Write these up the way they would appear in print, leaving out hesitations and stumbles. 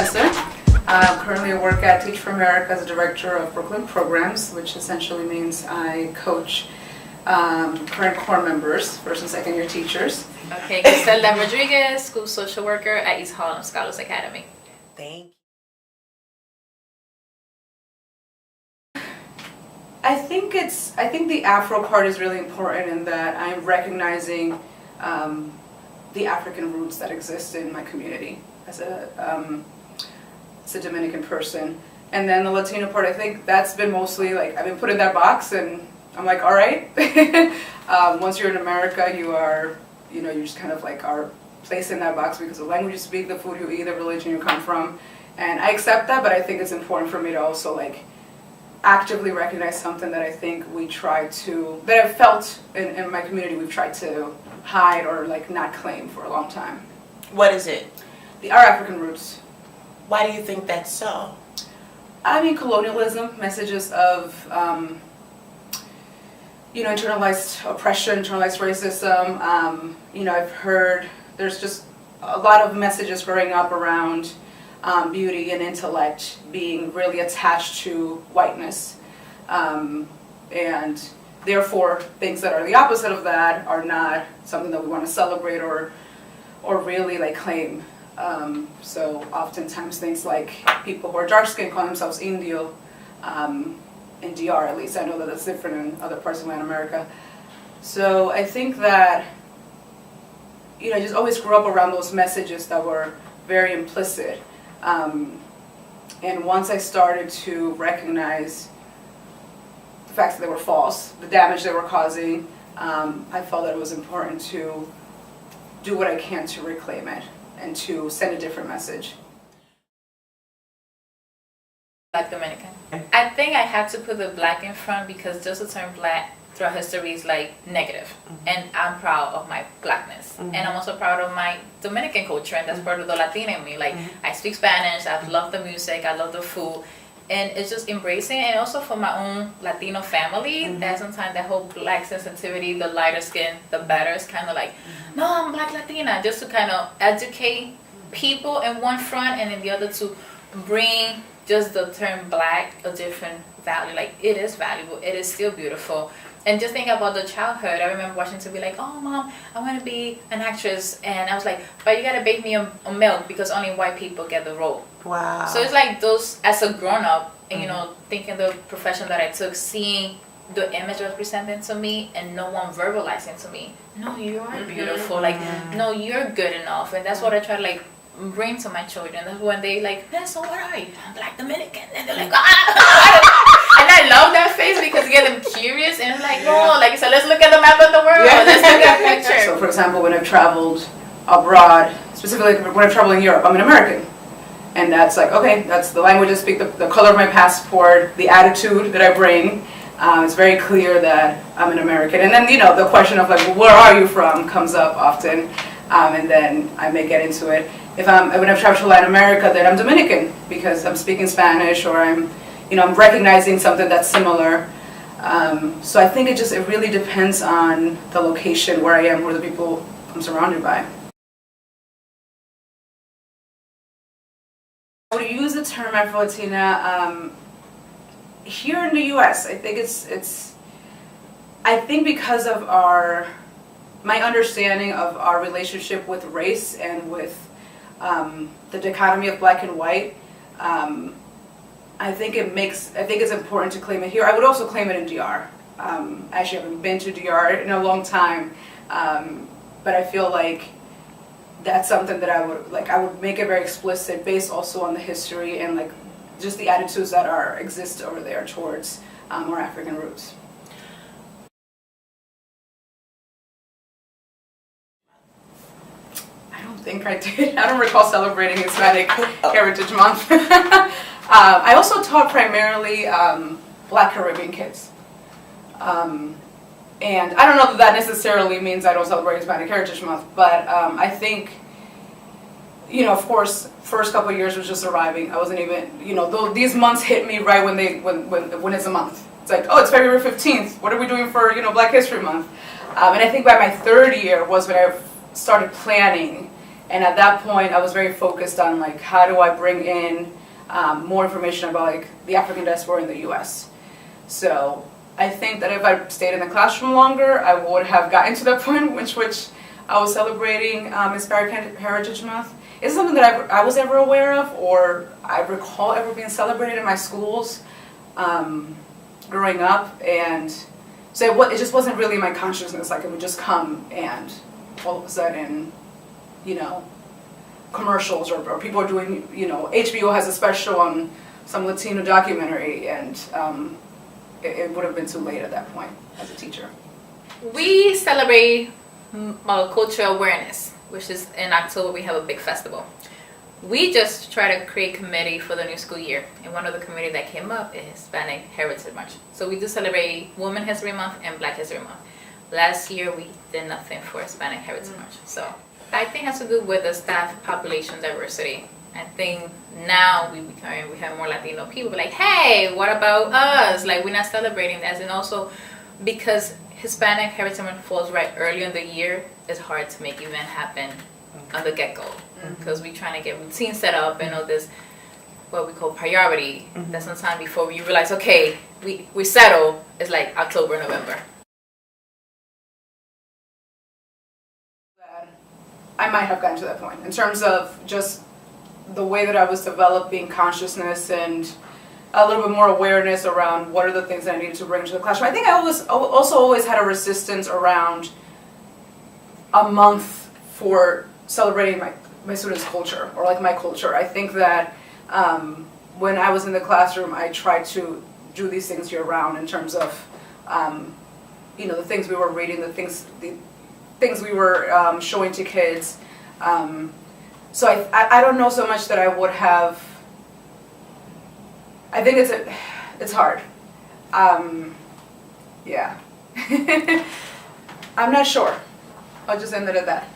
Spencer. Currently I work at Teach for America as a director of Brooklyn programs, which essentially means I coach current core members, first and second year teachers. Okay, Griselda Rodriguez, school social worker at East Harlem Scholars Academy. Thank you. I think the Afro part is really important in that I'm recognizing the African roots that exist in my community as a Dominican person. And then the Latino part, I think that's been mostly like I've been put in that box, and I'm like, all right. Once you're in America, you just kind of like are placed in that box because of the language you speak, the food you eat, the religion you come from, and I accept that. But I think it's important for me to also like actively recognize something that I think that I've felt in my community we've tried to hide or like not claim for a long time. What is it? Our African roots. Why do you think that's so? I mean, colonialism, messages of internalized oppression, internalized racism. I've heard there's just a lot of messages growing up around beauty and intellect being really attached to whiteness, and therefore things that are the opposite of that are not something that we want to celebrate or really like claim. So oftentimes things like people who are dark skinned call themselves Indio, in DR at least. I know that that's different in other parts of Latin America. So I think that I just always grew up around those messages that were very implicit. And once I started to recognize the facts that they were false, the damage they were causing, I felt that it was important to do what I can to reclaim it and to send a different message. Black Dominican. I think I had to put the black in front because just the term black throughout history is like negative. And I'm proud of my blackness. And I'm also proud of my Dominican culture, and that's part of the Latina in me. Like I speak Spanish, I love the music, I love the food, and it's just embracing. And also for my own Latino family, that sometimes that whole black sensitivity, the lighter skin, the better, is kind of like, no, I'm black Latina, just to kind of educate people in one front, and in the other to bring just the term black a different value. Like it is valuable, it is still beautiful. And just think about the childhood. I remember watching to be like, oh mom, I want to be an actress, and I was like, but you gotta bake me a milk because only white people get the role. Wow. So it's like those, as a grown up, and thinking the profession that I took, seeing the image was presented to me and no one verbalizing to me, no, you are beautiful, like no, you're good enough. And that's what I try to like bring to my children. That's when they like, yeah, so what are you? I'm Black Dominican, and they're like, and I love that face because you get them curious, and it's like, no, like, so let's look at the map of the world. Let's look at a picture. So for example, when I've traveled abroad, specifically when I've traveled in Europe, I'm an American. And that's like, okay, that's the language I speak, the color of my passport, the attitude that I bring. It's very clear that I'm an American. And then, the question of like, well, where are you from comes up often. And then I may get into it. When I've traveled to Latin America, then I'm Dominican because I'm speaking Spanish, or I'm recognizing something that's similar. So I think it really depends on the location, where I am, where the people I'm surrounded by. I would use the term Afro-Latina here in the U.S. I think because of my understanding of our relationship with race and with the dichotomy of black and white, I think it's important to claim it here. I would also claim it in DR. Actually, I haven't been to DR in a long time, but I feel like that's something that I would make it very explicit, based also on the history and like just the attitudes that exist over there towards our African roots. I don't think I did. I don't recall celebrating Hispanic Heritage Month. I also taught primarily Black Caribbean kids. And I don't know that necessarily means I don't celebrate Hispanic Heritage Month, but I think, of course, first couple of years was just arriving. I wasn't even, these months hit me right when it's a month. It's like, oh, it's February 15th. What are we doing for, Black History Month? And I think by my third year was when I started planning And at that point, I was very focused on like, how do I bring in more information about like the African diaspora in the U.S. So I think that if I stayed in the classroom longer, I would have gotten to that point which I was celebrating Hispanic Heritage Month. It's something that I was ever aware of, or I recall ever being celebrated in my schools growing up, and so it just wasn't really my consciousness. Like it would just come, and all of a sudden, you know, commercials or people are doing, you know, HBO has a special on some Latino documentary, and it would have been too late at that point as a teacher. We celebrate cultural awareness, which is in October. We have a big festival. We just try to create committee for the new school year, and one of the committee that came up is Hispanic Heritage Month. So we do celebrate Women History Month and Black History Month. Last year we did nothing for Hispanic Heritage Month. So I think it has to do with the staff population diversity. I think now we have more Latino people, but like, hey, what about us? Like, we're not celebrating that. And also because Hispanic Heritage Month falls right early in the year, it's hard to make event happen on the get-go, because we're trying to get routine set up and all this, what we call priority. That sometime before we realize, okay, we settle, it's like October, November. I might have gotten to that point in terms of just the way that I was developing consciousness and a little bit more awareness around what are the things that I needed to bring to the classroom. I think I also always had a resistance around a month for celebrating my students' culture, or like my culture. I think that when I was in the classroom, I tried to do these things year round in terms of you know, the things we were reading, the things we were showing to kids. So I don't know so much that I would have. I think it's hard. Yeah. I'm not sure. I'll just end it at that.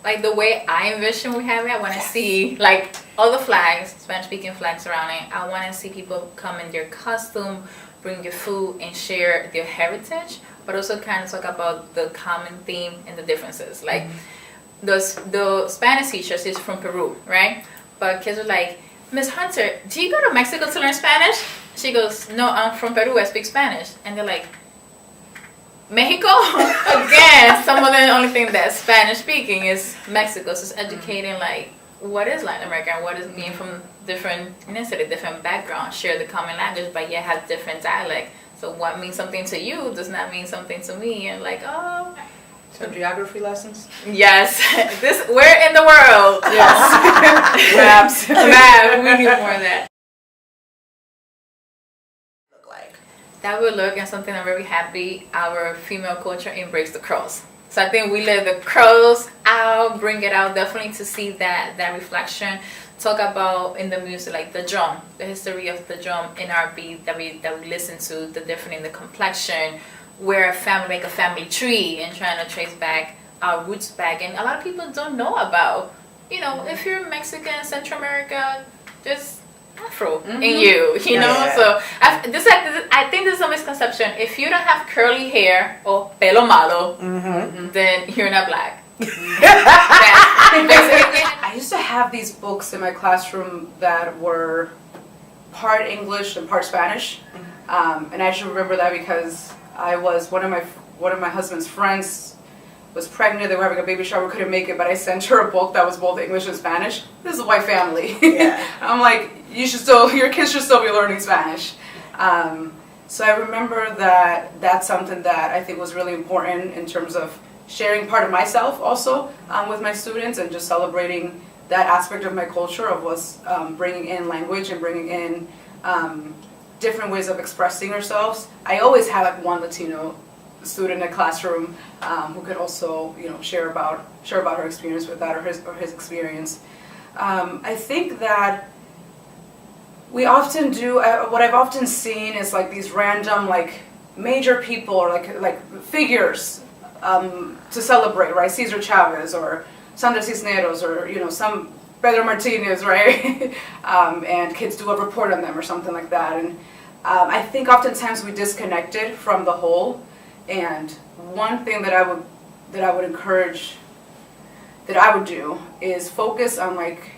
Like the way I envision we have it, I want to see like all the flags, Spanish-speaking flags around it. I want to see people come in their costume, bring your food, and share their heritage, but also kind of talk about the common theme and the differences. Like the Spanish teacher is from Peru, right? But kids are like, Miss Hunter, do you go to Mexico to learn Spanish? She goes, no, I'm from Peru, I speak Spanish. And they're like, Mexico? Again, some of the only thing that's Spanish speaking is Mexico. So it's educating like what is Latin America and what is being from different ethnicity, different backgrounds, share the common language, but yet have different dialect. So what means something to you does not mean something to me. And like, oh. Some geography lessons? Yes. Where in the world? Yes. Maps. Map. We need more of that. That will look, and something I'm very happy, our female culture embrace the cross. So I think we let the cross out, bring it out, definitely to see that reflection. Talk about in the music, like the drum, the history of the drum in our beat that we listen to, the difference in the complexion, where a family make a family tree and trying to trace back our roots back. And a lot of people don't know about, you know, if you're Mexican, Central America, just Afro in you know. Yeah. So I think this is a misconception. If you don't have curly hair or pelo malo, then you're not black. I used to have these books in my classroom that were part English and part Spanish, and I should remember that because I was one of my husband's friends was pregnant. They were having a baby shower, couldn't make it, but I sent her a book that was both English and Spanish. This is a white family. Yeah. I'm like, your kids should still be learning Spanish. So I remember that that's something that I think was really important in terms of sharing part of myself also with my students, and just celebrating that aspect of my culture of was bringing in language and bringing in different ways of expressing ourselves. I always had like one Latino student in a classroom who could also, you know, share about her experience with that, or his experience. I think that we often do what I've often seen is like these random like major people or like figures to celebrate, right? Cesar Chavez or Sandra Cisneros, or you know, some Pedro Martinez, right? And kids do a report on them or something like that. And I think oftentimes we disconnected from the whole. And one thing that I would that I would encourage, that I would do, is focus on like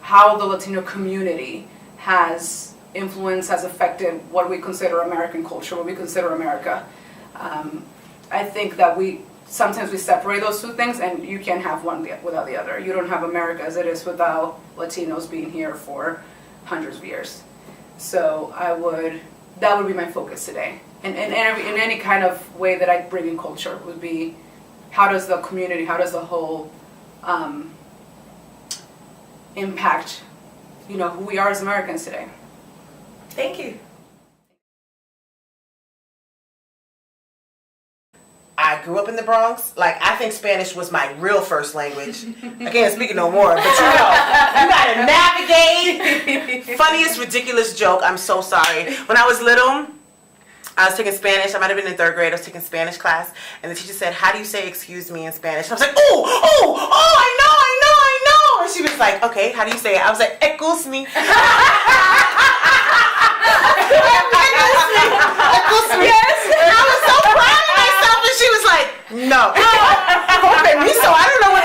how the Latino community has influenced, has affected what we consider American culture, what we consider America. I think that sometimes we separate those two things, and you can't have one without the other. You don't have America as it is without Latinos being here for hundreds of years. So that would be my focus today. And in any kind of way that I bring in culture would be, how does the community, how does the whole impact, who we are as Americans today. Thank you. I grew up in the Bronx. Like, I think Spanish was my real first language. I can't speak it no more, but you gotta navigate. Funniest, ridiculous joke. I'm so sorry. When I was little, I was taking Spanish. I might have been in 3rd grade. I was taking Spanish class, and the teacher said, "How do you say excuse me in Spanish?" And I was like, oh, I know. And she was like, "Okay, how do you say it?" I was like, "Excuse me." Excuse me. Yes. And I was so proud of myself, and she was like, "No." So I don't know what